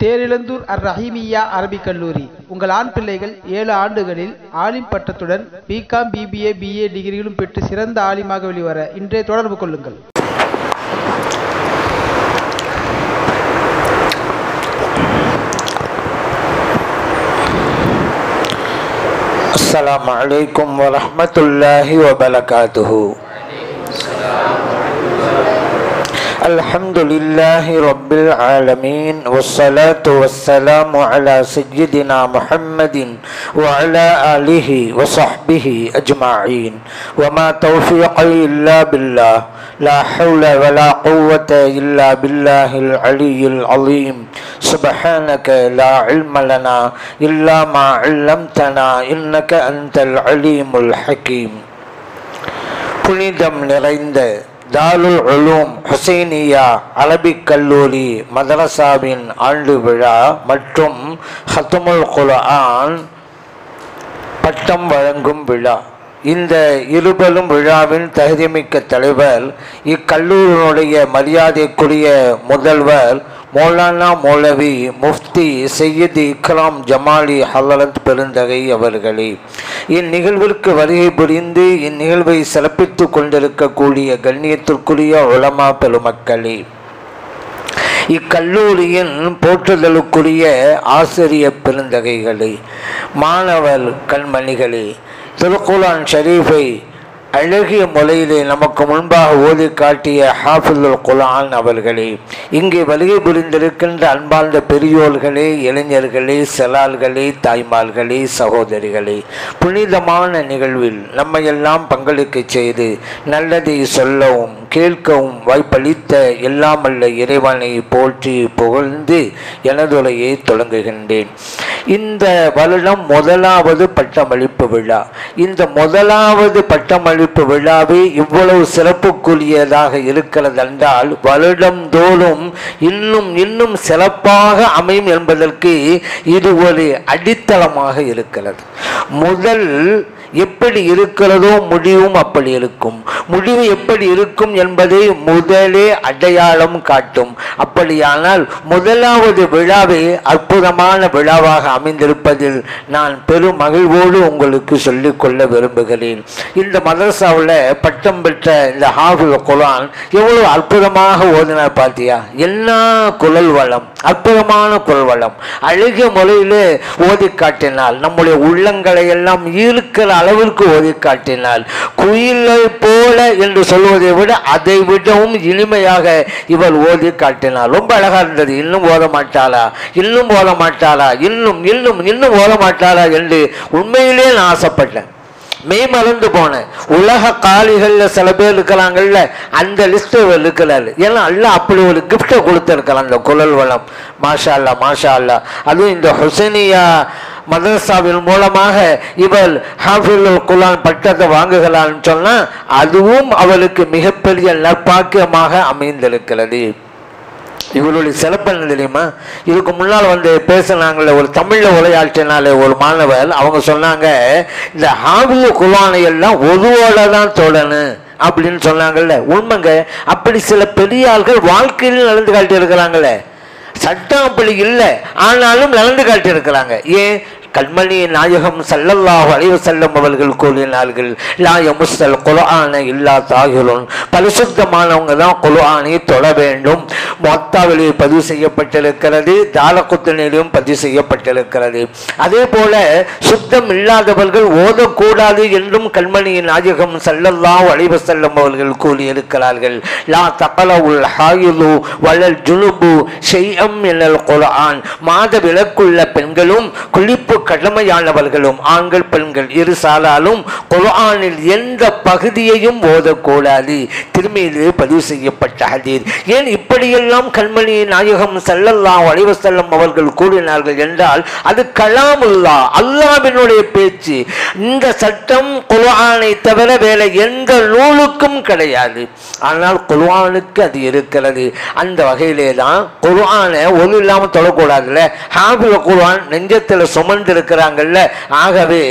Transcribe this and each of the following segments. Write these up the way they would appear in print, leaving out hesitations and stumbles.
Therizhandur அர்-ரஹீமிய்யா Arabic கல்லூரி. உங்கள் ஆண் பிள்ளைகள் 7 ஆண்டுகளில் ஆலிம் பட்டத்துடன் பிகாம், பிபிஏ, பிஏ டிகிரிகளும் பெற்று சிறந்த ஆலிமாக வெளிவர இன்றே தொடர்பு கொள்ளுங்கள். அஸ்ஸலாமு அலைக்கும் வரஹ்மத்துல்லாஹி வபரகாத்துஹு. அல்ஹம்துலில்லாஹி ரப்பில் ஆலமீன் வஸ்ஸலாத்து வஸ்ஸலாமு அலா சய்யிதினா முஹம்மதின் வ அலா ஆலிஹி வ ஸஹ்பிஹி அஜ்மஈன். வமா தௌஃபீகி இல்லா பில்லாஹ். லா ஹவ்ல வலா குவ்வத இல்லா பில்லாஹில் அலியில் அலீம். சுப்ஹானக லா இல்ம லனா இல்லா மா அல்லம்தனா இன்னக அன்தல் அலீமுல் ஹகீம். புனிதம் நிறைந்த தாருல் உலூம் ஹுசைனியா அரபிக் கல்லூரி மதரசாவின் ஆண்டு விழா மற்றும் ஹத்முல் குர்ஆன் பட்டம் வழங்கும் விழா. இந்த இருபெரும் விழாவின் தகுதிமிக்க தலைவர், இக்கல்லூரியினுடைய மரியாதைக்குரிய முதல்வர் மௌலானா மௌலவி முஃப்தி சையீத் இக்ராம் ஜமாலி ஹலரத் பெருந்தகை அவர்களே, இந்நிகழ்விற்கு வருகை புரிந்து இந்நிகழ்வை சிறப்பித்து கொண்டிருக்கக்கூடிய கண்ணியத்திற்குரிய உலமா பெருமக்களே, இக்கல்லூரியின் போற்றுதலுக்குரிய ஆசிரியர் பெருந்தகைகளே, மாணவர் கண்மணிகளே, திருக்குர்ஆன் ஷரீஃபை அழகிய முறையிலே நமக்கு முன்பாக ஓதி காட்டிய ஹாஃபிதுல் குர்ஆன் அவர்களே, இங்கே வருகை புரிந்திருக்கின்ற அன்பார்ந்த பெரியோர்களே, இளைஞர்களே, செலால்களே, தாய்மார்களே, சகோதரிகளே, புனிதமான நிகழ்வில் நம்மையெல்லாம் பங்களிக்க செய்து நல்லதை சொல்லவும் கேட்கவும் வாய்ப்பளித்த எல்லாமல்ல இறைவனை போற்றி புகழ்ந்து எனதுரையை தொடங்குகின்றேன். இந்த வருடம் முதலாவது பட்டமளிப்பு விழா. இந்த முதலாவது பட்டமளிப்பு விழாவே இவ்வளவு சிறப்புக்குரியதாக இருக்கிறது என்றால், வருடந்தோறும் இன்னும் இன்னும் சிறப்பாக அமையும் என்பதற்கு இது ஒரு அடித்தளமாக இருக்கிறது. முதல் எப்படி இருக்கிறதோ முடிவும் அப்படி இருக்கும். முடிவு எப்படி இருக்கும் என்பதை முதலே அடையாளம் காட்டும். அப்படியானால் முதலாவது விழாவை அற்புதமான விழாவாக அமைந்திருப்பதில் நான் பெரும் மகிழ்வோடு உங்களுக்கு சொல்லிக் கொள்ள விரும்புகிறேன். இந்த மதரசாவில் பட்டம் பெற்ற இந்த ஹாஃபில் குர்ஆன் எவ்வளவு அற்புதமாக ஓதினார் பார்த்தியா? என்ன குரல் வளம், அற்புதமான குரல் வளம், அழகிய முறையிலே ஓதி காட்டினால், நம்முடைய உள்ளங்களை எல்லாம் ஈர்க்கிற அளவிற்கு ஓதி காட்டினால், குயிலை போல என்று சொல்வதை விட அதை விடவும் இனிமையாக இவர் ஓதி காட்டினார். ரொம்ப அழகா இருந்தது. இன்னும் ஓத மாட்டாளா, இன்னும் ஓத மாட்டாளா, இன்னும் இன்னும் இன்னும் ஓத மாட்டாளா என்று உண்மையிலே நான் ஆசைப்பட்டேன். மெய் மறந்து போனேன். உலக காலிகள்ல சில பேர் இருக்கிறாங்கல்ல, அந்த லிஸ்ட் இருக்கிறாரு. ஏன்னா அல்லாஹ் அப்படி ஒரு கிஃப்டை கொடுத்திருக்கலாம் அந்த குரல் வளம். மாஷா அல்லா, மாஷா அல்லா. அதுவும் இந்த ஹுசைனியா மதரசாவின் மூலமாக இவர் ஹாஃபிதுல் குர்ஆன் பட்டத்தை வாங்குகிறான்னு சொன்னா அதுவும் அவளுக்கு மிகப்பெரிய நற்பாக்கியமாக அமைந்திருக்கிறது. இவருடைய சிறப்பு என்ன தெரியுமா? இதுக்கு முன்னால் வந்து பேசினாங்களே, ஒரு தமிழில் உரையாற்றினாலே ஒரு மாணவர், அவங்க சொன்னாங்க, இந்த ஹாஃபிதுல் குர்ஆனை எல்லாம் ஒருவோட தான் தொடணும் அப்படின்னு சொன்னாங்கல்ல. உண்மைங்க. அப்படி சில பெரிய ஆள்கள் வாழ்க்கையில் நடந்து காட்டி இருக்கிறாங்களே. சட்டம் அப்படி இல்லை, ஆனாலும் நடந்து காட்டி இருக்கிறாங்க. ஏன்? கண்மணி நாயகம் ஸல்லல்லாஹு அலைஹி வஸல்லம் அவர்கள் கூறினார்கள், லா யமுஸ்ஸல் குர்ஆன இல்லா தாஹிருன். பரிசுத்தமானவங்க தான் குர்ஆனை தொட வேண்டும். முவத்தாவிலே பதிவு செய்யப்பட்டிருக்கிறது, தாரகுத்னியிலும் பதிவு செய்யப்பட்டிருக்கிறது. அதே போல சுத்தம் இல்லாதவர்கள் ஓதக்கூடாது என்றும் கண்மணி நாயகம் ஸல்லல்லாஹு அலைஹி வஸல்லம் அவர்கள் கூறியிருக்கிறார்கள். லா தக்ரவுல் ஹாயிது வலல் ஜுனுபு ஷைஅம் மினல் குர்ஆன். மாத விலக்குள்ள பெண்களும் குளிப்பு கடமையானவர்களும் ஆண்கள் பெண்கள் இரு சாலாலும் குர்ஆனில் எந்த பகுதியையும் ஓதக்கூடாது. திருமீது பதிவு செய்யப்பட்ட ஹதீஸ். ஏன் இப்படியெல்லாம் கண்மணி நாயகம் ஸல்லல்லாஹு அலைஹி வஸல்லம் அவர்கள் கூறினார்கள் என்றால், அது கலாமுல்லாஹ், அல்லாஹ்வினுடைய பேச்சு. இந்த சட்டம் குர்ஆனை தவிர வேற எந்த நூலுக்கும் கிடையாது. ஆனால் குர்ஆனுக்கு அது இருக்கிறது. அந்த வகையிலே தான் குர்ஆனை ஒன்று இல்லாமல் தொடக்கூடாதுல்ல. ஹாஃபில் குர்ஆன் நெஞ்சத்தில் சுமந்து இருக்கிறாங்கல்ல. ஆகவே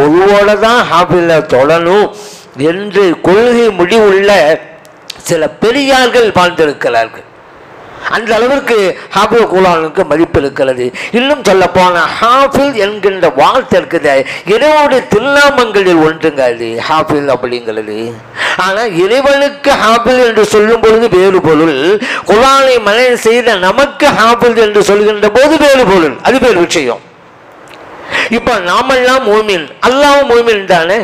ஒருவோட தான் ஹாஃபில தொடணும் என்று கொள்கை முடிவுள்ள சில பெரியார்கள் வாழ்ந்திருக்கிறார்கள். அந்த அளவிற்கு ஹாஃபில் குர்ஆனுக்கு மதிப்பு இருக்கிறது. இன்னும் சொல்ல போன ஹாஃபில் என்கின்ற வார்த்தை இருக்குது, இறைவனுடைய திருநாமங்களில் ஒன்றுங்க அது ஹாஃபில் அப்படிங்கிறது. ஆனால் இறைவனுக்கு ஹாஃபில் என்று சொல்லும் பொழுது வேறு பொருள், குர்ஆனை மனனம் செய்த நமக்கு ஹாஃபில் என்று சொல்கின்ற போது வேறு பொருள், அது வேறு விஷயம். இப்போ நாமெல்லாம் மூமின், அல்லாஹ் மூமின் தானே.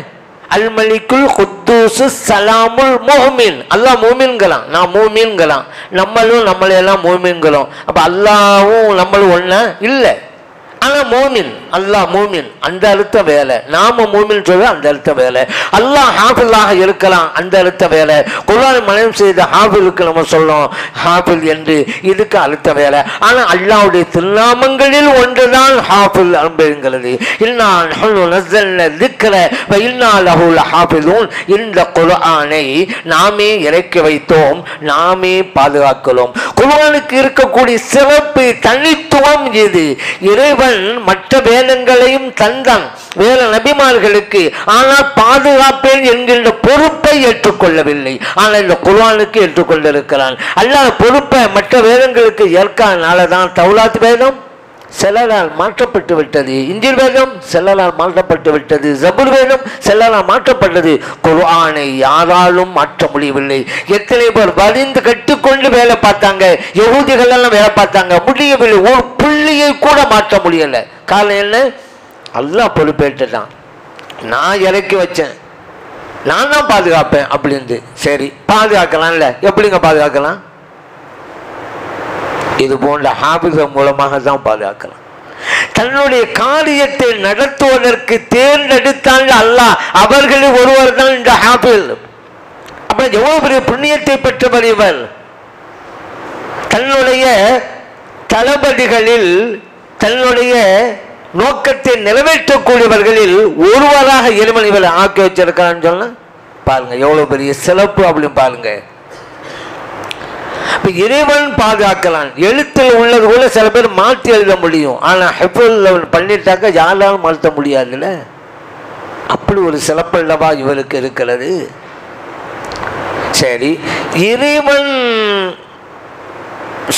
அல் மலிக்குல் குத்தூசு சலாமுல் முஹ்மின், அல்லாஹ் மூமின்களாம், நான் மூமின்களாம், நம்மளும் நம்மளையெல்லாம் மூமின்களும். அப்போ அல்லாவும் நம்மளும் ஒன்றா இல்லை. ஆனால் மூமின், அல்லாஹ் மூமின், அந்த அழுத்த வேலை. நாம மூமின் சொல்ல அந்த அழுத்த வேலை. அல்லாஹ் ஹாஃபிலாக இருக்கலாம், அந்த அழுத்த வேலை. குர்ஆனை மனனம் செய்த ஹாஃபிலுக்கு நம்ம சொல்லணும் ஹாஃபில் என்று, இதுக்கு அழுத்த வேலை. ஆனால் அல்லாஹ்வுடைய திருநாமங்களில் ஒன்றுதான் ஹாஃபில் அப்படிங்கிறது. இன்னா நஹ்னு நஸல்னா ذிக்ர வ இன்னா லஹு லஹாஃபிலூன், இந்த குர்ஆனை நாமே இறக்கி வைத்தோம், நாமே பாதுகாக்கிறோம். குர்ஆனுக்கு இருக்கக்கூடிய சிறப்பு தனித்துவம் இது. இறைவன் மற்ற வேதங்களையும் தந்தான் வேத நபிமார்களுக்கு, ஆனால் பாதுகாப்பேன் என்கின்ற பொறுப்பை ஏற்றுக்கொள்ளவில்லை. ஆனால் இந்த குர்ஆனுக்கு ஏற்றுக்கொண்டிருக்கிறான். அல்லாஹ் பொறுப்பை மற்ற வேதங்களுக்கு ஏற்காதனாலதான் தௌராத் வேதம் சிலரால் மாற்றப்பட்டு விட்டது, இன்ஜீல் வேதம் சிலரால் மாற்றப்பட்டு விட்டது, ஜபூர் வேதம் சிலரால் மாற்றப்பட்டது. குர்ஆனை யாராலும் மாற்ற முடியவில்லை. எத்தனை பேர் வரிந்து கட்டுக்கொண்டு வேலை பார்த்தாங்க, யகூதிகள் எல்லாம் வேலை பார்த்தாங்க, முடியவில்லை. ஒரு புள்ளியை கூட மாற்ற முடியல. காரணம் என்ன? அல்லாஹ் பொறுப்பேற்றுதான், நான் இறக்கி வச்சேன், நான் தான் பாதுகாப்பேன் அப்படின்னு. சரி, பாதுகாக்கலாம்ல, எப்படிங்க பாதுகாக்கலாம்? இது போன்ற ஹாஃபிஸ் மூலமாக தான் பாதுகாக்கலாம். தன்னுடைய காரியத்தை நடத்துவதற்கு தேர்ந்தெடுத்தாங்க அல்லாஹ், அவர்களில் ஒருவர் தான் இந்த ஹாஃபிஸ். அப்ப எவ்வளவு பெரிய புண்ணியத்தை பெற்றவர் இவர். தன்னுடைய தளபதிகளில் தன்னுடைய நோக்கத்தை நிறைவேற்றக்கூடியவர்களில் ஒருவராக இறைவன் இவரை ஆக்கி வச்சிருக்கான்னு சொன்னா பாருங்க, எவ்வளவு பெரிய சிறப்பு அப்படின்னு பாருங்க. இறைவன் பாதுகாக்கலாம். எழுத்தில் உள்ளது கூட சில பேர் மாற்றி எழுத முடியும், ஆனா ஹிஃபுல் பண்ணிட்டாக்க யாராலும் மாற்ற முடியாதுல்ல. அப்படி ஒரு சிறப்பல்லவா இவருக்கு இருக்கிறது. சரி, இறைவன்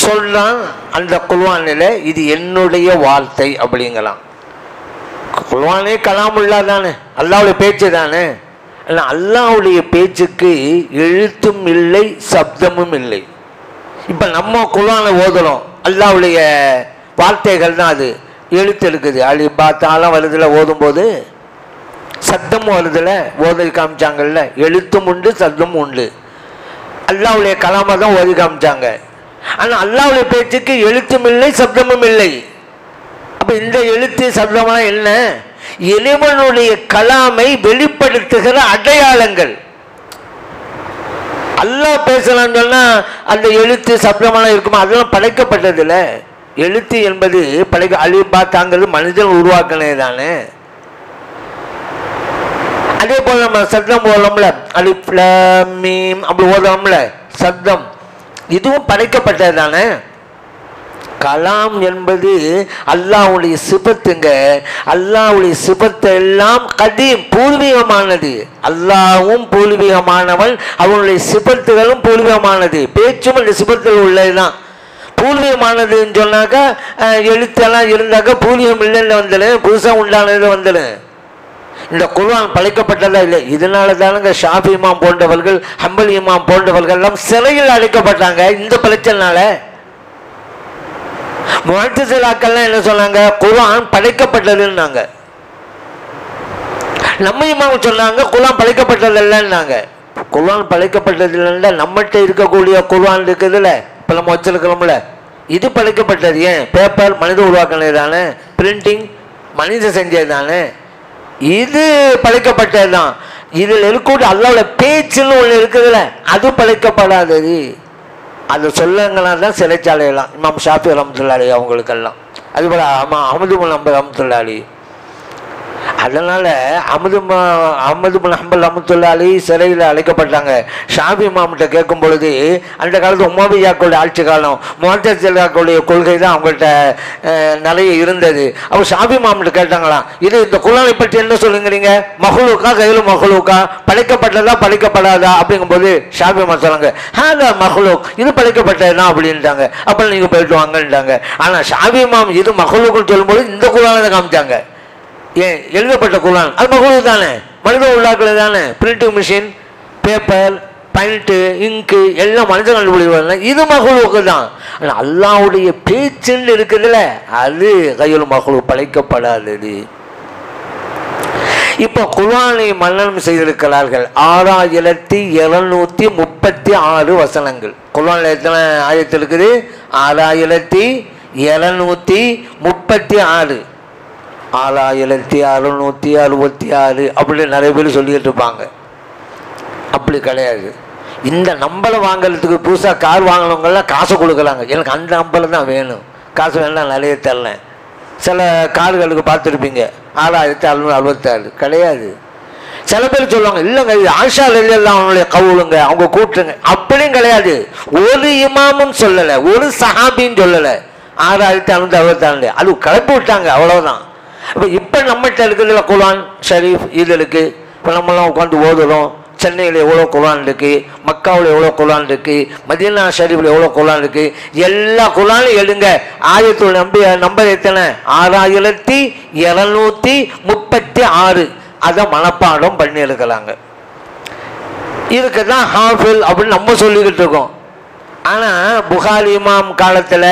சொல்றான் அந்த குர்ஆனில், இது என்னுடைய வார்த்தை அப்படிங்கலாம். குர்ஆனே கலாமுல்லா தானே, அல்லாஹ்வுடைய பேச்சு தானே. அல்லாஹ்வுடைய பேச்சுக்கு எழுத்தும் இல்லை, சப்தமும் இல்லை. இப்போ நம்ம குர்ஆனை ஓதுறோம், அல்லாஹ்வுடைய வார்த்தைகள் தான் அது. எழுத்து இருக்குது, அலிஃப் பா தாலாம் வருதுல, ஓதும்போது சத்தமும் வருதுல, ஓதி காமிச்சாங்கல்ல. எழுத்தும் உண்டு, சத்தமும் உண்டு. அல்லாஹ்வுடைய கலாமை தான் ஓதி காமிச்சாங்க. ஆனால் அல்லாஹ்வுடைய பேச்சுக்கு எழுத்தும் இல்லை, சப்தமும் இல்லை. அப்போ இந்த எழுத்து சப்தமெல்லாம் என்ன? இறைவனுடைய கலாமை வெளிப்படுத்துகிற அடையாளங்கள். அல்லாஹ் பேசலான்னு சொன்னா அந்த எழுத்து சப்தமெல்லாம் இருக்குமா? அதெல்லாம் படைக்கப்பட்டதில்ல. எழுத்து என்பது அலிஃப் பா தாங்கிறது மனிதன் உருவாக்கினே தானே. அதே போல நம்ம சப்தம் ஓதலாம்ல, அலிஃப் லாம் மீம் அப்படி ஓதலாம்ல, சப்தம், இதுவும் படைக்கப்பட்டது தானே. கலாம் என்பது அல்லாஹ்வுடைய சிபத்துங்க. அல்லாஹ்வுடைய சிபத்து எல்லாம் கதீம், பூர்வீகமானது. அல்லாஹ்வும் பூர்வீகமானவன், அவனுடைய சிபத்துகளும் பூர்வீகமானது. பேச்சும் அந்த சிபத்தில் உள்ளதுதான். பூர்வீகமானதுன்னு சொன்னாக்கா எழுத்தெல்லாம் இருந்தாக்கா பூர்வீகம் இல்லைன்னு வந்துடும், புதுசாக உண்டானது வந்துடும். இந்த குர்ஆன் படைக்கப்பட்டதா இல்லை. இதனால தானுங்க ஷாஃபி இமாம் போன்றவர்கள், ஹம்பலி இமாம் போன்றவர்கள் எல்லாம் சிறையில் அடைக்கப்பட்டாங்க இந்த பிரச்சனைனால. முஅத்தஸிலாக்கள்லாம் என்ன சொன்னாங்க? குர்ஆன் படைக்கப்பட்டதுன்னாங்க. நம்ம இமாம் சொன்னாங்க குர்ஆன் படைக்கப்பட்டதில்லைன்னாங்க. குர்ஆன் படைக்கப்பட்டதில்லைன்னா நம்மகிட்ட இருக்கக்கூடிய குர்ஆன் இருக்குதுல்ல, இப்போ நம்ம வச்சிருக்கிறோம்ல, இது படைக்கப்பட்டது. ஏன்? பேப்பர் மனித உருவாக்கினது தானே, பிரிண்டிங் மனித செஞ்சது தானே, இது படைக்கப்பட்டது தான். இதில் இருக்கக்கூடிய அல்லாஹ்வுடைய பேச்சுன்னு ஒன்று இருக்குதுல்ல, அது படைக்கப்படாதது. அது சொல்லங்களா தான் சிறைச்சாலையெல்லாம். இமாம் ஷாஃபி ரஹ்மத்துல்லாஹி அவங்களுக்கெல்லாம், அதுபோல் அஹமது பின் ஹம்பல் ரஹ்மத்துல்லாஹி. அதனால அஹமது பின் ஹம்பல் ரஹ்மத்துல்லாஹி சிறையில் அழைக்கப்பட்டாங்க. ஷாஃபி இமாம்கிட்ட கேட்கும் பொழுது அந்த காலத்து உமவியாக்களுடைய ஆட்சி காலம், முஅத்தஸிலாக்களுடைய கொள்கை தான் அவங்கள்ட்ட நிறைய இருந்தது. அவங்க ஷாஃபி இமாம்கிட்ட கேட்டாங்களாம், இது இந்த குர்ஆனை பற்றி என்ன சொல்லுங்கிறீங்க, மஹ்லூக்கா கையில மஹ்லூக்கா, படைக்கப்பட்டதா படைக்கப்படாதா அப்படிங்கும்போது ஷாஃபி இமாம் சொன்னாங்க ஹாதா மஹ்லூக், இது படைக்கப்பட்டதுதான் அப்படின்ட்டாங்க. அப்போ நீங்க போயிட்டு வாங்கன்ட்டாங்க. ஆனா ஷாஃபி இமாம் இது மஹ்லூக்னு சொல்லும்போது இந்த குர்ஆனை காமிச்சாங்க. ஏன் எழுதப்பட்ட குர்ஆன் அது மஹ்லூக் தானே, மனித உள்ளாக்கள் தானே, பிரிண்டிங் மிஷின், பேப்பர், பெயிண்ட், இங்கு எல்லாம் மனித கண்டுபிடிப்பாங்க, இது மஹ்லூக்கு தான். ஆனால் அல்லாஹ்வுடைய பேச்சுன்னு இருக்குதுல்ல, அது கையுல் மஹ்லூக், படைக்கப்படாதது. இப்போ குர்ஆனை மன்னனம் செய்திருக்கிறார்கள் 6736 வசனங்கள். குர்ஆன்ல எத்தனை ஆயத்து இருக்குது? 6736. 6666 அப்படின்னு நிறைய பேர் சொல்லிட்டு இருப்பாங்க. அப்படி கிடையாது. இந்த நம்பலை வாங்கிறதுக்கு புதுசாக கார் வாங்கினவங்கெல்லாம் காசை கொடுக்குறாங்க, எனக்கு அந்த நம்பலை தான் வேணும், காசு வேணாம் நிறைய தரல. சில கார்களுக்கு பார்த்துருப்பீங்க 6666 கிடையாது. சில பேர் சொல்லுவாங்க இல்லைங்க இது ஆஷா எல்லாம் அவங்களுடைய கவுளுங்க, அவங்க கூட்டுங்க, அப்படியும் கிடையாது. ஒரு இமாமும் சொல்லலை, ஒரு சஹாபியும் சொல்லலை 6666. அது கிளப்பி விட்டாங்க, அவ்வளோதான். இப்போ நம்மகிட்ட இருக்குதுல குர்ஆன் ஷரீஃப், இது இருக்கு. இப்போ நம்மளாம் உட்காந்து ஓதுறோம். சென்னையில் எவ்வளோ குர்ஆன் இருக்குது, மக்காவில் எவ்வளோ குர்ஆன் இருக்குது, மதீனா ஷரீஃபில் எவ்வளோ குர்ஆன் இருக்குது, எல்லா குர்ஆனையும் எடுங்க. ஆயத்தோட நம்பர் எத்தனை? 6236. அதை மனப்பாடம் பண்ணி எடுக்கலாங்க. இதுக்கு தான் ஹாஃபில் அப்படின்னு நம்ம சொல்லிக்கிட்டு இருக்கோம். ஆனால் புகாரி இமாம் காலத்தில்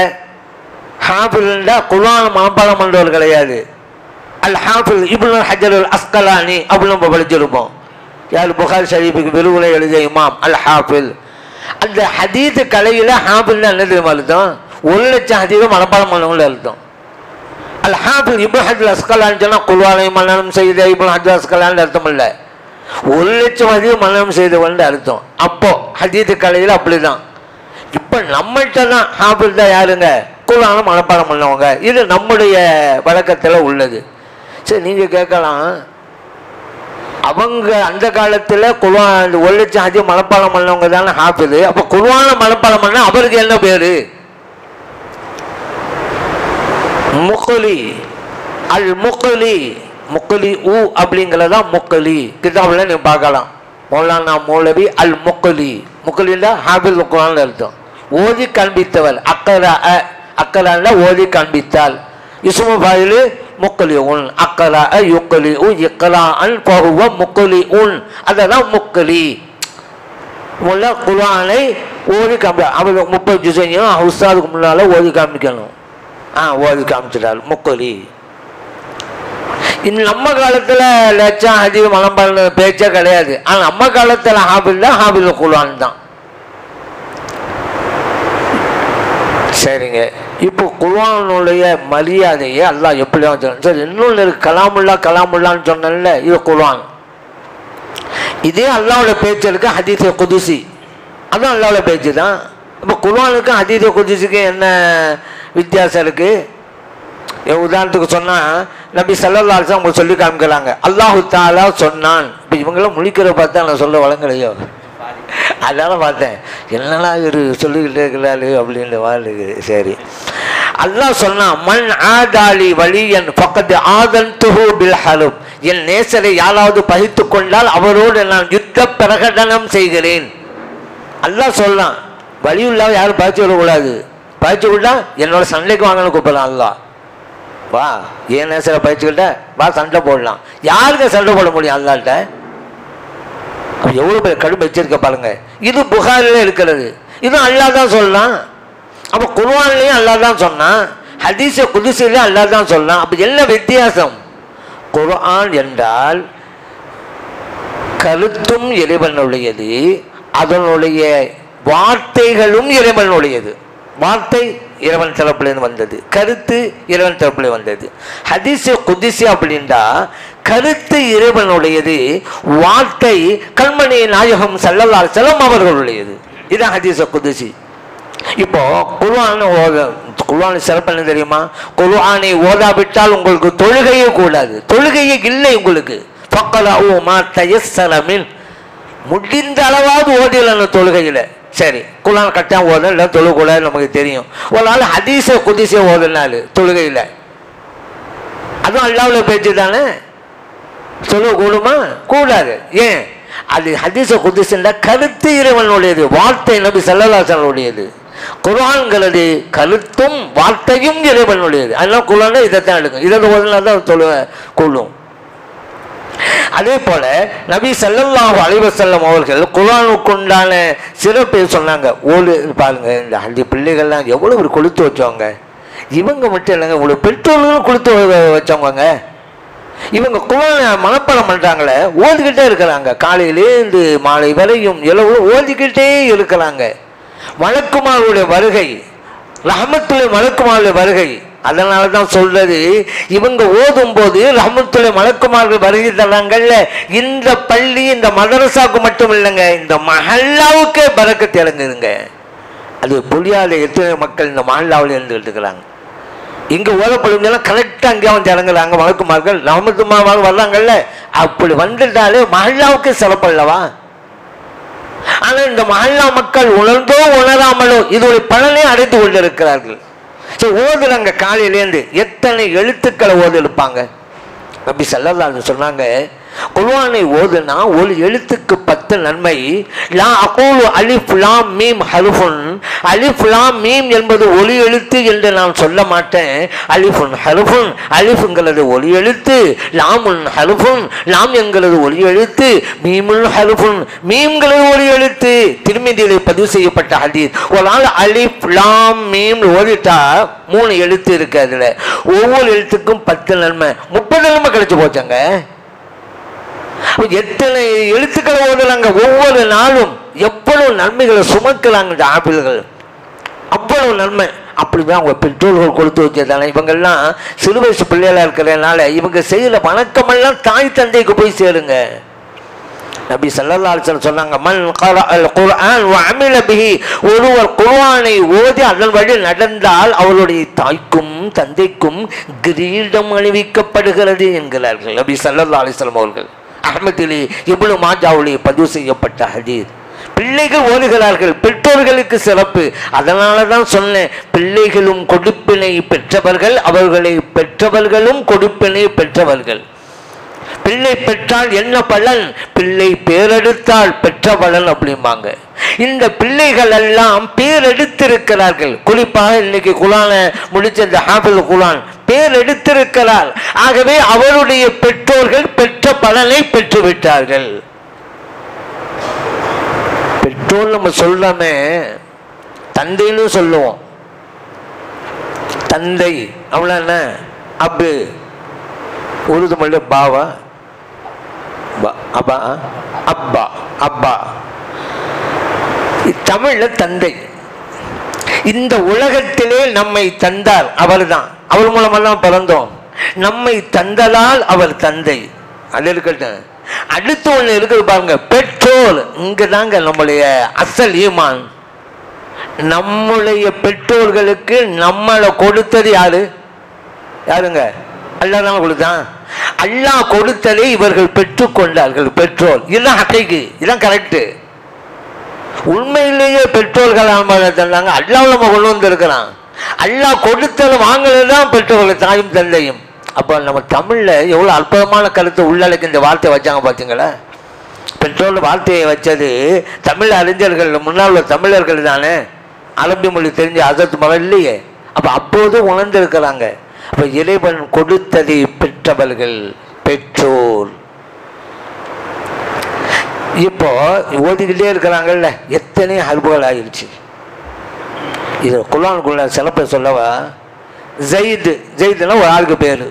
ஹாஃபில்ண்டா குர்ஆன் மனப்பாடம் பண்ணுறவர் கிடையாது. அல் ஹாஃபில் இப்னு ஹஜர் அல் அஸ்கலானி அப்படின்னு நம்ம படிச்சிருப்போம். யார்? புகாரி ஷரீஃபுக்கு விரிவுரை எழுதிய இமாம் அல் ஹாஃபில். அந்த ஹதீஸ் கலையில் ஹாஃபில்னா என்ன தெரியுமா அர்த்தம்? 1,00,000 ஹதீஸை மனப்பாடம் பண்ணவங்கள அர்த்தம். அல் ஹாஃபில் இப்னு ஹஜர் அஸ்கலான்னு சொன்னால் குர்ஆனை மன்னனம் செய்த இப்னு ஹஜர் அஸ்கலான்னு அர்த்தம் இல்லை, 1,00,000 ஹதீஸ் மன்னனம் செய்தவன்னு அர்த்தம். அப்போ ஹதீஸ் கலையில் அப்படிதான். இப்போ நம்மள்கிட்ட தான் ஹாஃபில் தான் யாருங்க? குர்ஆனை மனப்பாடம் பண்ணவங்க. இது நம்முடைய வழக்கத்தில் உள்ளது. சரி, நீங்கள் கேட்கலாம், அவங்க அந்த காலத்தில் குர்ஆன் 1,00,000 ஹதீஸ் மனப்பாடம் பண்ணவங்க தானே ஹாஃபில், அப்போ குர்ஆனை மனப்பாடம் பண்ண அவருக்கு என்ன பேரு? முக்லி. அல் முக்லி, முக்லி ஊ அப்படிங்கிறதா முக்லி. கிதாபில் நீங்கள் பார்க்கலாம், மௌலானா மௌலவி அல் முக்லி. முக்லின்னா ஹாஃபில் குர்ஆன் அர்த்தம். ஓதி காண்பித்தவர். அக்கரா, அக்கரான்னா ஓதி காண்பித்தால். இஸ்மு ஃபாயில் முக்லிஉன். அக்கரா யுக்லிஉ இக்ராஅன் ஃபஹுவ முக்லிஉன். அததான் முக்லி. முல்ல குர்ஆனை ஓதி காண்பி, அவர் 30 ஜுஸையும் உஸ்தாதுக்கு முன்னால் ஓதி காமிக்கணும். ஓதி காமிச்சிட்டார் முக்லி. நம்ம காலத்தில் லட்சம் ஹதீஸ் மனப்பாடம் பேச்சே கிடையாது. ஆனால் நம்ம காலத்தில் ஹாஃபில் தான், ஹாஃபில் குர்ஆன் தான். சரிங்க, இப்போ குர்ஆனுடைய மரியாதையை அல்லாஹ் எப்படி வச்சான்? சரி, இன்னொன்று இருக்கு, கலாமுல்லான்னு சொன்னல, இது குர்ஆன். இதே அல்லாஹ்வுடைய பேச்சு இருக்கு, ஹதீஸ் குதுசி, அதுவும் அல்லாஹ்வுடைய பேச்சு தான். இப்போ குர்ஆனுக்கும் ஹதீஸ் குதுசிக்கும் என்ன வித்தியாசம் இருக்கு? உதாரணத்துக்கு சொன்னால் நபி ஸல்லல்லாஹு அலைஹி வஸல்லம் சொல்லி காமிக்கிறாங்க, அல்லாஹு தஆலா சொன்னான். இப்போ இவங்களாம் முழிக்கிற பார்த்தா நான் சொல்ல வழங்கலையோ, அதனால பார்த்தேன் என்னன்னா இவர் சொல்லிக்கிட்டே இருக்கிறாரு அப்படின்ற வாழ்க்கை. சரி, அல்லாஹ் சொன்னான், மன் ஆதாலி வலியன் ஃபக்கத் ஆதன்துஹு பில் ஹர்ப். என் நேசரை யாராவது பகைத்து கொண்டால் அவரோடு நான் யுத்த பிரகடனம் செய்கிறேன். அல்லாஹ் சொல்லலாம், வலியுள்ளாவை யாரும் பகைச்சு விடக்கூடாது. பகைச்சு விட்டா என்னோட சண்டைக்கு வாங்கன்னு கூப்பிடலாம். அல்லாஹ் வா, ஏன் நேசரை பகைச்சுக்கிட்ட வா, சண்டை போடலாம். யாருக்கு சண்டை போட முடியும் அல்லாஹ்ட்ட? எவ்வளவு பேர் கடுமை வச்சிருக்க பாருங்க. இது புகாரில இருக்கிறது, இது அல்லாஹ் தான் சொல்லலாம். அப்ப குர்ஆன்லயும் அல்லாஹ் தான் சொன்னான், ஹதீஸ் குதுசிலையும் அல்லாஹ் தான் சொல்லலாம். அப்ப என்ன வித்தியாசம்? குர்ஆன் என்றால் கருத்தும் இறைவனுடையது, அதனுடைய வார்த்தைகளும் இறைவனுடையது. வார்த்தை இறைவன் தரப்புலேருந்து வந்தது, கருத்து இறைவன் தரப்புல வந்தது. ஹதீஸ் குதுசி அப்படின்னா கருத்து இறைவனுடையது, வார்த்தை கண்மணி நாயகம் ஸல்லல்லாஹு அலைஹி வஸல்லம் அவர்களுடையது. இதுதான் ஹதீஸ் குதுசி. இப்போ குர்ஆன் சிறப்பு என்ன தெரியுமா? குர்ஆனை ஓதாவிட்டால் உங்களுக்கு தொழுகையே கூடாது, தொழுகையே இல்லை உங்களுக்கு. ஃபக்ரஊ மா தயஸ்ஸர மின், முடிந்த அளவாவது ஓதிடல தொழுகையில். சரி, குர்ஆன் கட்டாயம் ஓதல, இல்லை தொழுகக்கூடாது நமக்கு தெரியும். ஒரு நாள் ஹதீஸை குதிசை ஓதுனாலு தொழுகையில், அதுவும் அல்லாஹ்வுல பேச்சு தானே, சொல்ல கூடுமா? கூடாது. ஏன்? அது ஹதீஸ குதிஸ்ன்ற கருத்து இறைவனுடையது, வார்த்தை நபி ஸல்லல்லாஹு அலைஹி வஸல்லம் உடையது. குர்ஆன்கிறது கருத்தும் வார்த்தையும் இறைவனுடையது. அதனால குர்ஆன் இதைத்தான் எடுக்கும், இதை ஓதுனா தான் தொழுவ கூடும். அதே போல நபி ஸல்லல்லாஹு அலைஹி வஸல்லம் அவர்கள் குர்ஆனுக்கு உண்டான சிறப்பை சொன்னாங்க. ஓடு பாருங்க, இந்த ஹந்தி பிள்ளைகள்லாம் எவ்வளவு ஒரு கொளுத்து வச்சவங்க. இவங்க மட்டும் இல்லைங்க, இவ்வளவு பெற்றோர்களும் கொளுத்து வச்சவங்க. இவங்க குர்ஆனை மனப்பாடம் பண்றாங்களே, ஓதிக்கிட்டே இருக்கிறாங்க, காலையிலேருந்து மாலை வரையும் எவ்வளவு ஓதிக்கிட்டே இருக்கிறாங்க. மலக்குமாருடைய வருகை, ரஹ்மத்துல் மலக்குமாருடைய வருகை. அதனால தான் சொல்றது, இவங்க ஓதும் போது ரஹ்மத்துல் மலக்குமார்கள் வருகை தர்றாங்கல்ல, இந்த பள்ளி இந்த மதரசாவுக்கு மட்டும் இல்லைங்க, இந்த மஹல்லாவுக்கே பரக்கத்து இறங்குதுங்க. அது புரியாத எத்தனை மக்கள் இந்த மஹல்லாவில் இருந்துகிட்டு இருக்கிறாங்க. இங்கே ஓதப்படும் கரெக்டாக அங்கேயே வந்து இறங்குறாங்க மலக்குமார்கள், ரஹ்மத்துல் வர்றாங்கல்ல. அப்படி வந்துட்டாலே மஹல்லாவுக்கு சிறப்பல்லவா? ஆனால் இந்த மஹல்லா மக்கள் உணர்ந்தோ உணராமலோ இதோடைய பலனை அடைந்து கொண்டிருக்கிறார்கள். சரி, ஓதுறாங்க காலையிலேருந்து, எத்தனை எழுத்துக்களை ஓது இருப்பாங்க. நபி ஸல்லல்லாஹு அலைஹி சொன்னாங்க, குர்ஆனை ஓதுனா ஒரு எழுத்துக்கு 10 நன்மை. லா அகூலு அலிஃப் லாம் மீம் ஹர்ஃபுன், அலிஃப் லாம் மீம் என்பது ஒலி எழுத்து என்று நான் சொல்ல மாட்டேன். அலிஃபுன் ஹர்ஃபுன், அலிஃப்ங்கிறது ஒலி எழுத்து. லாமுன் ஹர்ஃபுன், லாம் என்கிறது ஒலி எழுத்து. மீமுன் ஹர்ஃபுன், மீம்ங்கிறது ஒலி எழுத்து. திருமதியிலே பதிவு செய்யப்பட்ட ஹதீஸ். ஒரு நாள் அலிஃப் லாம் மீம் ஓதிட்டா 3 எழுத்து இருக்கு, அதுல ஒவ்வொரு எழுத்துக்கும் 10 நன்மை, 30 நன்மை கிடைச்சு போச்சாங்க. எத்தனை எழுத்துக்களை ஓதுறாங்க ஒவ்வொரு நாளும், எவ்வளவு நன்மைகளை சுமக்கிறாங்க இந்த ஆப்பிள்கள், அவ்வளவு நன்மை. அப்படிதான் அவங்க பெற்றோர்கள் கொடுத்து வச்சதானே. இவங்கெல்லாம் சிறு வயசு பிள்ளைகளா இருக்கிறதுனால இவங்க செய்யற வணக்கமெல்லாம் தாய் தந்தைக்கு போய் சேருங்க. நபி ஸல்லல்லாஹு அலைஹி வஸல்லம் சொன்னாங்க, மன் கரஅல் குர்ஆன் வ அமில பிஹி, ஒருவர் குர்ஆனை ஓதி அதன் வழி நடந்தால் அவருடைய தாய்க்கும் தந்தைக்கும் கிரீடம் அணிவிக்கப்படுகிறது என்கிறார்கள் நபி ஸல்லல்லாஹு அலைஹி வஸல்லம் அவர்கள். அஹ்மதிலே இப்னு மாஜாவுலே பதிவு செய்யப்பட்ட ஹதீஸ். பிள்ளைகள் ஓதுகிறார்கள், பெற்றோர்களுக்கு சிறப்பு. அதனால தான் சொன்னேன், பிள்ளைகளும் கொடுப்பினை பெற்றவர்கள், அவர்களை பெற்றவர்களும் கொடுப்பினை பெற்றவர்கள். பிள்ளை பெற்றால் என்ன பலன்? பிள்ளை பேரெடுத்தால் பெற்ற பலன் அப்படிம்பாங்க. இந்த பிள்ளைகள் எல்லாம் பேரெடுத்திருக்கிறார்கள். குறிப்பாக இன்னைக்கு குர்ஆன முடிச்ச இந்த ஹாஃபில் குர்ஆன் பேரெடுத்திருக்கிறார். ஆகவே அவருடைய பெற்றோர்கள் பெற்ற பலனை பெற்றுவிட்டார்கள். பெற்றோர் நம்ம சொல்றோமே, தந்தைன்னு சொல்லுவோம். தந்தை அவ்வளோ என்ன, அப்பு உருது மொழியில பாவா, அப்பா, அப்பா, அப்பா. தமிழ்ல தந்தை. இந்த உலகத்திலே நம்மை தந்தார் அவர்தான், அவர் மூலமெல்லாம் பிறந்தோம். நம்மை தந்ததால் அவர் தந்தை. அது இருக்கட்டும். அடுத்து ஒண்ணு இருக்குது பாருங்க, பெற்றோர். இங்கதாங்க நம்முடைய அசல் ஈமான். நம்முடைய பெற்றோர்களுக்கு நம்மளை கொடுத்தது யாரு? யாருங்க? அல்லாஹ் தான் கொடுத்தான். அல்லாஹ் கொடுத்ததை இவர்கள் பெற்றுக்கொண்டார்கள். பெற்றோர் இதுதான் ஹக்கைக்கு, இதுதான் கரெக்டு. உண்மையிலேயே பெற்றோர்கள் தந்தாங்க, அல்லாஹ் நம்ம கொண்டு வந்திருக்கிறான். அல்லாஹ் கொடுத்தது வாங்கினதுதான் பெற்றோர்கள், தாயும் தந்தையும். அப்போ நம்ம தமிழ்ல எவ்வளவு அற்புதமான கருத்து உள்ளடக்கி இந்த வார்த்தையை வச்சாங்க பார்த்தீங்களா? பெற்றோர் வார்த்தையை வச்சது தமிழ் அறிஞர்கள், முன்னால் உள்ள தமிழர்கள் தானே. அரபி மொழி தெரிஞ்ச அதற்கு மகள் இல்லையே. அப்போது உணர்ந்திருக்கிறாங்க. அப்ப இறைவன் கொடுத்ததை பெற்றவர்கள் பெற்றோர். இப்போ ஓதிக்கிட்டே இருக்கிறாங்கல்ல, எத்தனை ஹர்புகள் ஆயிடுச்சு. இது குர்ஆனுக்குள்ள சிறப்பை சொல்லவா? ஜெயிது, ஜெயிதுன்னா ஒரு ஆளுக்கு பேரு.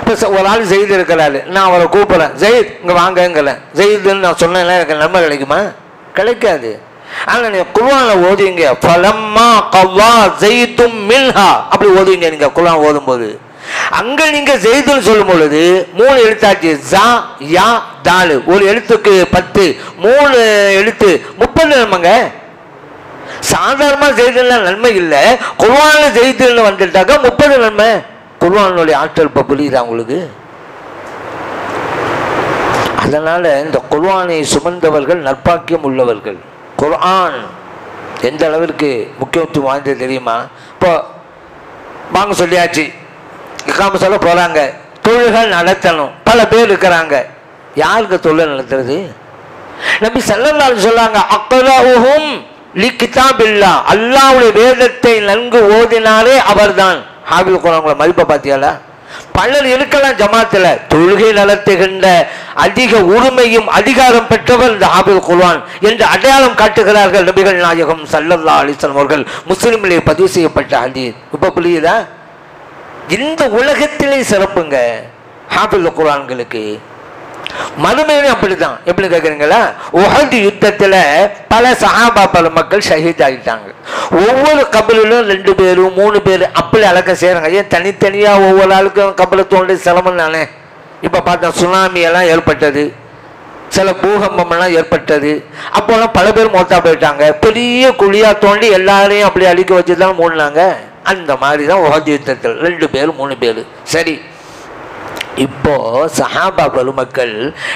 இப்போ ஒரு ஆள் ஜெயிது இருக்கிறாரு, நான் அவரை கூப்பிட்றேன், ஜெயித் இங்கே வாங்கங்கல. ஜெயிதுன்னு நான் சொன்னேன்னா எனக்கு நன்மை கிடைக்குமா? கிடைக்காது. ஆனால் நீங்கள் குர்ஆனை ஓதுவீங்க, ஃபலம்மா கவ்வா ஜெயிதும் மின்ஹா அப்படி ஓதுவீங்க. நீங்கள் குர்ஆன் ஓதும்போது அங்கே நீங்கள் ஜெயிதுன்னு சொல்லும் பொழுது 3 எழுத்தாச்சு, ஜா யா தாலு. ஒரு எழுத்துக்கு 10, 3 எழுத்து 30 நம்மங்க. சா சாதாரணமாக செய்ததுல நன்மை இல்லை, குர்ஆன்ல செய்ததுன்னு வந்துட்டாக்கா 30 நன்மை. குர்ஆனுடைய ஆற்றல் இப்போ புரியுதா உங்களுக்கு? அதனால இந்த குர்ஆனை சுமந்தவர்கள் நற்பாக்கியம் உள்ளவர்கள். குர்ஆன் எந்த அளவிற்கு முக்கியத்துவம் வாய்ந்தது தெரியுமா? இப்போ வாங்க சொல்லியாச்சு, இக்காம சொல்ல போறாங்க, தொழுகள் நடத்தணும். பல பேர் இருக்கிறாங்க, யாருக்கு தொழில் நடத்துறது? நபி ஸல்லல்லாஹு அலைஹி சொல்லாங்க, அக்ரஹும் லிகிதாபில்லாஹ், அல்லாஹ்வுடைய வேதத்தை நன்கு ஓதினாலே அவர்தான் ஹாஃபில் குர்ஆன். மதிப்பை பார்த்தியால? பலர் இருக்கலாம் ஜமாத்தில், தொழுகை நடத்துகின்ற அதிக உரிமையும் அதிகாரம் பெற்றவர் இந்த ஹாஃபில் குர்ஆன் என்று அடையாளம் காட்டுகிறார்கள் நபிகள் நாயகம் ஸல்லல்லாஹு அலைஹி வஸல்லம் அவர்கள். முஸ்லிமிலே பதிவு செய்யப்பட்ட ஹதீஸ். இப்போ புரியுதா? இந்த உலகத்திலே சிறப்புங்க ஹாஃபில் குர்ஆன்களுக்கு. மறுமையும் அப்படிதான். எப்படி கேட்குறீங்களா? உஹது யுத்தத்தில் பல சஹாபா பல மக்கள் ஷஹீத் ஆகிட்டாங்க. ஒவ்வொரு கபலிலும் 2 பேர் 3 பேர் அப்படி அடக்கம் செய்கிறாங்க. ஏன் தனித்தனியாக ஒவ்வொரு ஆளுக்கும் கபலை தோண்டி சிரமம் தானே. இப்போ பார்த்தா சுனாமி எல்லாம் ஏற்பட்டது, சில பூகம்பம்லாம் ஏற்பட்டது. அப்போலாம் பல பேர் மொத்தா போயிட்டாங்க. பெரிய குழியாக தோண்டி எல்லாரையும் அப்படி அழிக்க வச்சு தான் மூடினாங்க. அந்த மாதிரி தான் உஹது யுத்தத்தில் 2 பேர் 3 பேர். சரி, இப்போ சஹாபா பெருமக்கள்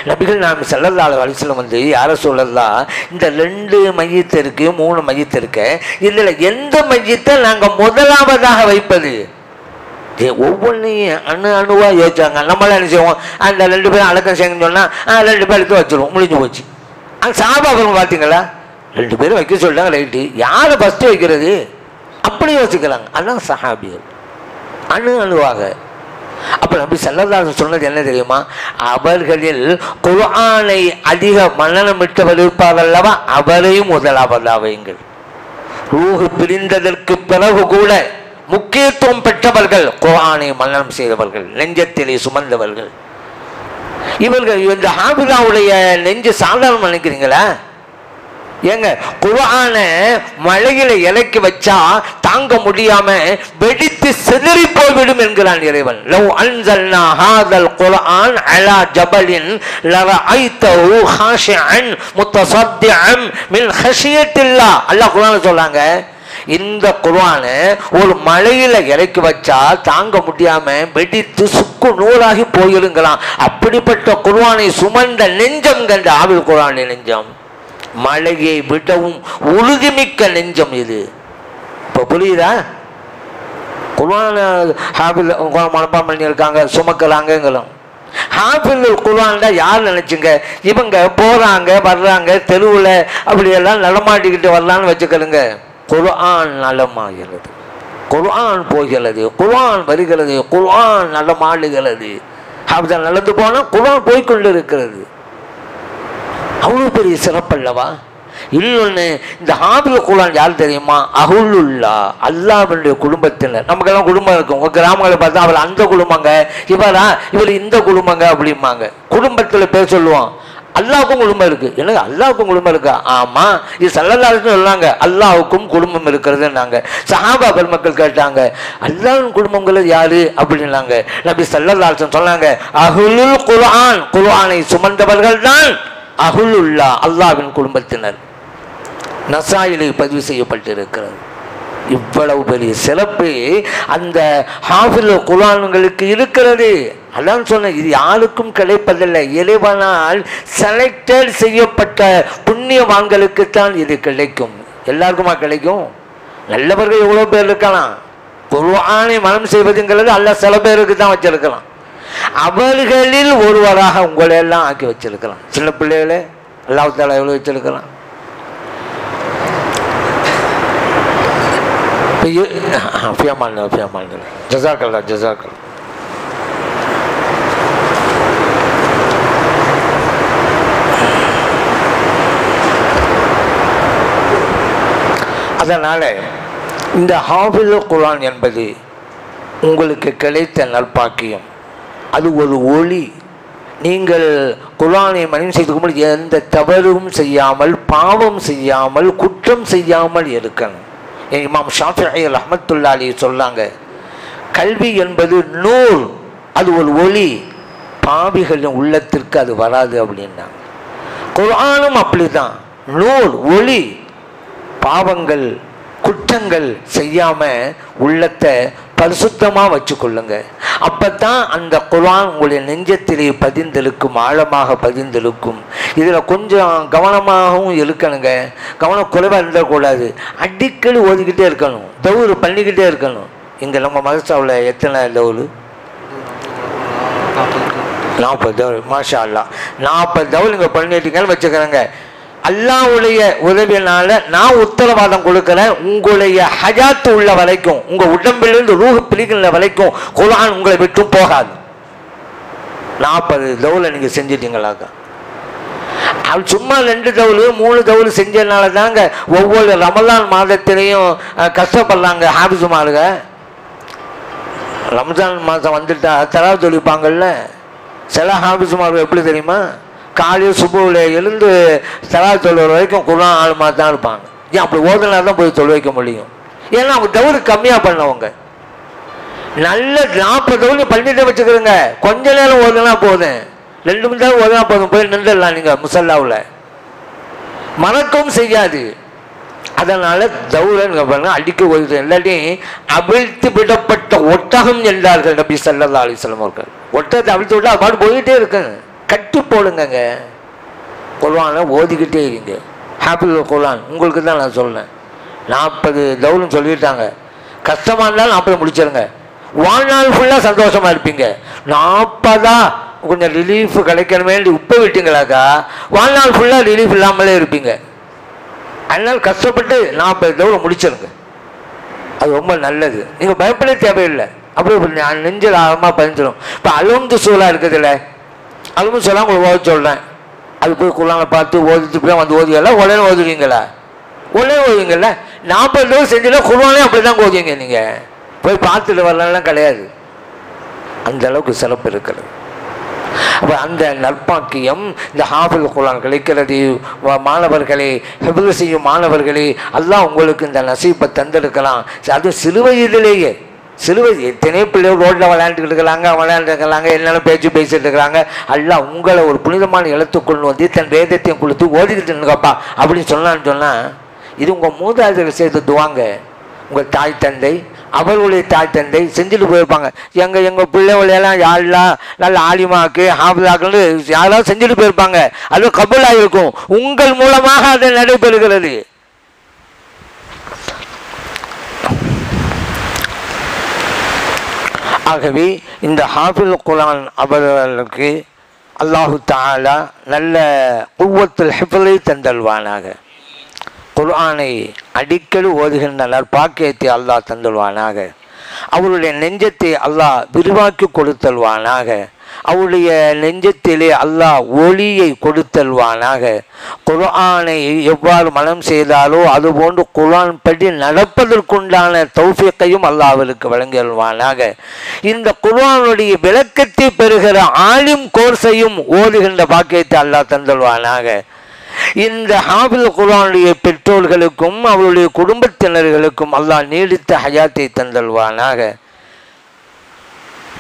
நபிகள் நாயகம் ஸல்லல்லாஹு அலைஹி வஸல்லம் யார சொல்லலாம், இந்த 2 மையத்து இருக்கு 3 மையத்து இருக்கு, இதில் எந்த மையத்தை நாங்கள் முதலாவதாக வைப்பது? ஒவ்வொன்றையும் அணுவாக யோசிச்சாங்க. நம்மளாம் என்ன செய்வோம், அந்த 2 பேரும் அடக்கம் செய்யணும்னு சொன்னால் 2 பேர் எடுத்து வச்சிருவோம், முடிஞ்சு போச்சு. அந்த சஹாபா பெருமை பார்த்தீங்களா, 2 பேரும் வைக்க சொல்லிட்டாங்க, ரைட்டு, யாரை ஃபஸ்ட்டு வைக்கிறது அப்படி யோசிக்கிறாங்க. அதான் சஹாபியர் அணுவாக. அப்ப நபி ஸல்லல்லாஹு அலைஹி வஸல்லம் சொன்னது என்ன தெரியுமா? அவர்களில் குர்ஆனை அதிக மனனமிட்டவர் இருப்பார் அல்லவா, அவரையும் முதலாவதாக வையுங்கள். ரூஹ் பிரிந்ததற்கு பிறகு கூட முக்கியத்துவம் பெற்றவர்கள் குர்ஆனை மனனம் செய்தவர்கள், நெஞ்சத்திலே சுமந்தவர்கள். இவர்கள் இந்த ஹாஃபிஸாவுடைய நெஞ்சு சாதாரண நினைக்கிறீங்களா? ஏங்க, குர்ஆனை மலையில இறக்கி வச்சா தாங்க முடியாம வெடித்து சிதறி போய்விடும் என்கிறான் இறைவன். லவ் அன்ஸல்னா ஹாதல் குர்ஆன் அலா ஜபலின் லரஐதஹு ஹாஷிஅன் முத்தஸத்திஅன் மின் ஹஷியத்தில்லாஹ். அல்லாஹ் குர்ஆன்ல சொல்றாங்க, இந்த குர்ஆனை ஒரு மலையில இறக்கி வச்சா தாங்க முடியாம வெடித்து சுக்கு நூலாகி போயிருங்களாம். அப்படிப்பட்ட குர்ஆனை சுமந்த நெஞ்சம் கண்ட ஹாஃபில் குர்ஆனுடைய நெஞ்சம் மலையை விடவும் உறுதிமிக்க நெஞ்சம் இது. இப்போ புரியுதா? குர்ஆன் ஹாஃபில் மனப்பாடம் பண்ணியிருக்காங்க, சுமக்கலாங்கங்களும். ஹாஃபில் குர்ஆன் தான் யார் நினைச்சுங்க, இவங்க போறாங்க வர்றாங்க தெருவில் அப்படியெல்லாம் நடமாட்டிக்கிட்டு வரலான்னு வச்சுக்கிறங்க. குர்ஆன் நலமாகிறது, குர்ஆன் போகிறது, குர்ஆன் வருகிறது, குர்ஆன் நலமாடுகிறது. ஹாஃபிஸ் நடந்து போனால் குர்ஆன் போய்கொண்டு இருக்கிறது. அவ்வளோ பெரிய சிறப்பல்லவா? இன்னொன்று, இந்த ஹாஃபில் குர்ஆன் யார் தெரியுமா? அஹ்லுல்லா, அல்லாஹ்வுடைய குடும்பத்தினர். நமக்கெல்லாம் குடும்பம் இருக்கும். உங்கள் கிராமங்களை பார்த்தா அவர் அந்த குடும்பங்க, இவர் இந்த குடும்பங்க அப்படிம்பாங்க. குடும்பத்தில் பேர் சொல்லுவோம். அல்லாஹ்வுக்கும் குடும்பம் இருக்கு. எனக்கு அல்லாஹ்வுக்கும் குடும்பம் இருக்கா? ஆமாம், இது ஸல்லல்லாஹு அலைஹி வஸல்லம் சொன்னாங்க, அல்லாஹ்வுக்கும் குடும்பம் இருக்கிறதுன்னாங்க. சஹாபா பெருமக்கள் கேட்டாங்க, அல்லாஹ்வின் குடும்பங்கள் யாரு அப்படின்னாங்க. நபி ஸல்லல்லாஹு அலைஹி வஸல்லம் சொன்னாங்க, அஹ்லுல் குர்ஆன், குர்ஆனை சுமந்தவர்கள் தான் அஹ்லுல்லா, அல்லாஹ்வின் குடும்பத்தினர். நசாயிலே பதிவு செய்யப்பட்டிருக்கிறது. இவ்வளவு பெரிய சிறப்பு அந்த ஹாஃபில் குர்ஆன்களுக்கு இருக்கிறது. அதான் சொன்ன, இது யாருக்கும் கிடைப்பதில்லை. இறைவனால் செலக்டட் செய்யப்பட்ட புண்ணியவான்களுக்குத்தான் இது கிடைக்கும். எல்லாருக்குமா கிடைக்கும்? நல்லவர்கள் எவ்வளோ பேர் இருக்கலாம். குர்ஆனை மனம் செய்வதுங்கிறது அல்லாஹ் சில பேருக்கு தான் வச்சிருக்கலாம். அவர்களில் ஒருவராக உங்களை எல்லாம் ஆக்கி வச்சிருக்கலாம். சின்ன பிள்ளைகளே அல்லாஹ் தஆலா எவ்வளோ வச்சிருக்கலாம். ஜஸாக்கல்லாஹ் ஜஸாக்கல்லாஹ். அதனால இந்த ஹாஃபில் குர்ஆன் என்பது உங்களுக்கு கிடைத்த நற்பாக்கியம். அது ஒரு ஒளி. நீங்கள் குர்ஆனை மனனம் செய்து எந்த தவறும் செய்யாமல், பாவம் செய்யாமல், குற்றம் செய்யாமல் இருக்கணும். இமாம் ஷாஃபிஈ ரஹ்மத்துல்லாஹி அலைஹி சொன்னாங்க, கல்வி என்பது நூர், அது ஒரு ஒளி, பாவிகளின் உள்ளத்திற்கு அது வராது அப்படின்னாங்க. குர்ஆனும் அப்படிதான், நூர், ஒளி, பாவங்கள் குற்றங்கள் செய்யாம உள்ளத்தை பரிசுத்தமா வச்சுக்கொள்ளுங்க. அப்பதான் அந்த குர்ஆன் உங்களுடைய நெஞ்சத்திலே பதிந்திருக்கும், ஆழமாக பதிந்திருக்கும். இதுல கொஞ்சம் கவனமாகவும் இருக்கணுங்க. கவனம் குறைவா இருந்தக்கூடாது. அடிக்கடி ஓதிக்கிட்டே இருக்கணும், தௌரு பண்ணிக்கிட்டே இருக்கணும். இங்க நம்ம மதரசாவில் எத்தனை தௌரு? 40 தௌர். மாஷா அல்லா, 40 தௌர் இங்க பண்ணிட்டீங்கன்னு வச்சுக்கிறேங்க. அல்லாஹ்வுடைய உதவியினால நான் உத்தரவாதம் கொடுக்கிறேன், உங்களுடைய ஹஜாத்து உள்ள வரைக்கும், உங்க உடம்பிலிருந்து ரூஹ் பிரிக்கிற வரைக்கும் குர்ஆன் உங்களை விட்டும் போகாது. 40 தௌல நீங்க செஞ்சிட்டீங்களாக்கா? அது சும்மா 2 தௌலு 3 தௌலு செஞ்சதுனால தாங்க ஒவ்வொரு ரமலான் மாதத்திலையும் கஷ்டப்படுறாங்க ஹாபிஸுமாருங்க. ரம்ஜான் மாதம் வந்துட்டா தராவ் தொழிப்பாங்கல்ல, சில ஹாபிஸுமார்கள் எப்படி தெரியுமா, காலையில் சுபுவில் எழுந்து தராவ் தொழுகிற வரைக்கும் குர்ஆன் ஆளுமா தான் இருப்பாங்க. ஏன் அப்படி ஓதுனா தான் போய் தொழு வைக்க முடியும். ஏன்னா அவங்க தௌரு கம்மியாக பண்ணவங்க. நல்ல 40 தௌரு பண்ணிட்டு வச்சுக்கிறோங்க. கொஞ்ச நேரம் ஓதுனா போதும், 2 மணி நேரம் ஓதுனா போதும், போய் நின்றுடலாம் நீங்கள் முசல்லாவில், மறக்கவும் செய்யாது. அதனால தௌரங்க பாருங்க அடிக்க ஓதுது. எல்லாத்தையும் அவிழ்த்து விடப்பட்ட ஒட்டகம் என்றார்கள் நபி ஸல்லல்லாஹு அலைஹி வஸல்லம் அவர்கள். ஒட்டகத்தை அவிழ்த்து விட்டா அது பாட்டு போய்கிட்டே இருக்குங்க. கட்டி போடுங்க, குர்ஆனை ஓதிக்கிட்டே இருங்க. ஹாஃபில் குர்ஆன் உங்களுக்கு தான் நான் சொல்றேன். 40 தௌர்னு சொல்லிட்டாங்க. கஷ்டமா இருந்தாலும் 40 முடிச்சிருங்க. வாழ்நாள் ஃபுல்லாக சந்தோஷமா இருப்பீங்க. 40 கொஞ்சம் ரிலீஃப் கிடைக்கணுமே உப்பை விட்டீங்களாக்கா வாழ்நாள் ஃபுல்லாக ரிலீஃப் இல்லாமலே இருப்பீங்க. அதனால் கஷ்டப்பட்டு 40 தௌர் முடிச்சிருங்க. அது ரொம்ப நல்லது. நீங்கள் பயப்பட தேவையில்லை. அப்படி நெஞ்சில் ஆழமாக பதிஞ்சிடும். இப்போ அல்ஹம்து சூரா இருக்குதுல்ல, அல்ஹம்து சூரா உங்களுக்கு ஓத சொல்கிறேன். அது போய் குர்ஆனை பார்த்து ஓதிட்டு போய் வந்து ஓதுவீங்களா? உடனே ஓதுவீங்களா? உடனே ஓதுவீங்கல்ல. 40 தௌர் செஞ்சுல குர்ஆனே அப்படி தான் ஓதுவீங்க. நீங்கள் போய் பார்த்துட்டு வரலாம் கிடையாது. அந்த அளவுக்கு சிறப்பு இருக்கிறது. அப்போ அந்த நற்பாக்கியம் இந்த ஹாஃபில் குர்ஆன் கிடைக்கிறது. மாணவர்களே, ஹிஃப்ஸ் செய்யும் மாணவர்களே, அல்லாஹ் உங்களுக்கு இந்த நசீபை தந்திருக்கலாம். அது சிறு வயதிலேயே, எத்தனை பிள்ளைகள் ரோட்டில் விளையாண்டுக்கிட்டு இருக்கிறாங்க, என்னென்ன பேச்சு பேசிட்டு இருக்கிறாங்க. அல்லாஹ் உங்களை ஒரு புனிதமான இடத்துக்குள் வந்து தன் வேதத்தையும் கொடுத்து ஓடிக்கிட்டு இருங்கப்பா அப்படின்னு சொன்னான்னு இது உங்கள் மூதாதையர்கள் செய்த துவாங்க. உங்கள் தாய் தந்தை, அவர்களுடைய தாய் தந்தை செஞ்சுட்டு போயிருப்பாங்க. எங்கள் பிள்ளைகளையெல்லாம் யாரெல்லாம் நல்ல ஆலிமாக்கு ஹாஃபிஸாக்குன்னு யாரெல்லாம் செஞ்சுட்டு போயிருப்பாங்க. அது கபூலாக இருக்கும். உங்கள் மூலமாக அது நடைபெறுகிறது. ஆகவே இந்த ஹாஃபில் குர்ஆன் அவர்களுக்கு அல்லாஹு தஆலா நல்ல குவ்வத்துல் ஹிஃப்லை தந்தல்வானாக. குர்ஆனை அடிக்கடி ஓதுகின்ற நற்பாக்கியத்தை அல்லாஹ் தந்துள்வானாக. அவருடைய நெஞ்சத்தை அல்லாஹ் விரிவாக்கி கொடுத்தல்வானாக. அவருடைய நெஞ்சத்திலே அல்லாஹ் ஒளியை கொடுத்தல்வானாக. குர்ஆனை எவ்வாறு மனம் செய்தாலோ அதுபோன்று குர்ஆன் படி நடப்பதற்குண்டான தௌஃபீக்கையும் அல்லாஹ் அவருக்கு வழங்கியல்வானாக. இந்த குர்ஆனுடைய விளக்கத்தை பெறுகிற ஆலிம் கோர்ஸையும் ஓதுகின்ற பாக்கியத்தை அல்லாஹ் தந்துள்வானாக. இந்த ஹாஃபில் குர்ஆனுடைய பெற்றோர்களுக்கும் அவருடைய குடும்பத்தினர்களுக்கும் அல்லாஹ் நீடித்த ஹயாத்தை தந்தல்வானாக.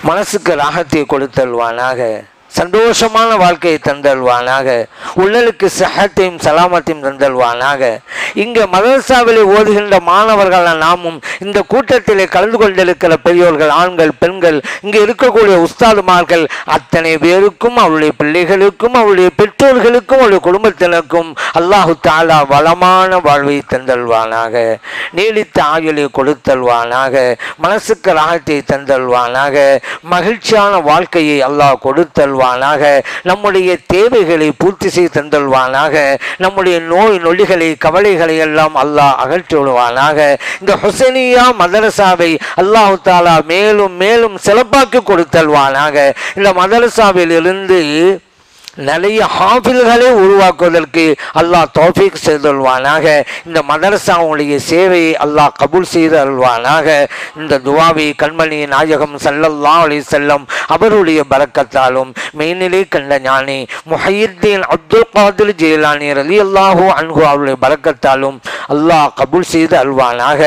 மனசுக்கு ராகத்தை கொடுத்தல்வானாக. சந்தோஷமான வாழ்க்கையை தந்தல்வானாக. உள்ளலுக்கு சஹத்தையும் சலாமத்தையும் தந்தல்வானாக. இங்கே மதரசாவிலே ஓதுகின்ற மாணவர்களான நாமும் இந்த கூட்டத்திலே கலந்து கொண்டிருக்கிற பெரியோர்கள், ஆண்கள், பெண்கள், இங்கே இருக்கக்கூடிய உஸ்தாதுமார்கள் அத்தனை பேருக்கும், அவருடைய பிள்ளைகளுக்கும், அவருடைய பெற்றோர்களுக்கும், அவருடைய குடும்பத்தினருக்கும் அல்லாஹு தஆலா வளமான வாழ்வை தந்தல்வானாக. நீடித்த ஆயுளை கொடுத்தல்வானாக. மனசுக்கு ராகத்தை தந்தல்வானாக. மகிழ்ச்சியான வாழ்க்கையை அல்லாஹ் கொடுத்தல்வானாக. நம்முடைய தேவைகளை பூர்த்தி செய்து தந்தல்வானாக. நம்முடைய நோய் நொடிகளை கவலைகளை எல்லாம் அல்லாஹ் அகற்றிவிடுவானாக. இந்த ஹுசைனியா மதரசாவை அல்லாஹு தஆலா மேலும் மேலும் சிறப்பாக்கி கொடுத்தல்வானாக. இந்த மதரசாவில் இருந்து நிறைய ஹாஃபில்களை உருவாக்குவதற்கு அல்லாஹ் தௌஃபீக் செய்தல்வானாக. இந்த மதரசாவுடைய சேவையை அல்லாஹ் கபூல் செய்து அருள்வானாக. இந்த துவாவை கண்மணி நாயகம் ஸல்லல்லாஹு அலைஹி வஸல்லம் அவருடைய பரக்கத்தாலும் மெய்நிலை கண்ட ஞானி முஹையித்தீன் அப்துல் காதிர் ஜீலானி ரலியல்லாஹு அன்ஹு அவருடைய பரக்கத்தாலும் அல்லாஹ் கபூல் செய்து அருள்வானாக.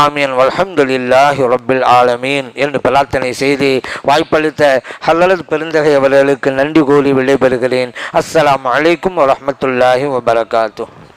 ஆமீன். வல்ஹம்துலில்லாஹி ரப்பில் ஆலமீன் என்று பிரார்த்தனை செய்து வாய்ப்பளித்த ஹல்லத் பெருந்தகை அவர்களுக்கு நன்றி கூறி விடைபெறுகிறேன். அஸ்ஸலாமு அலைக்கும் வரஹ்மத்துல்லாஹி வபரகாத்துஹு.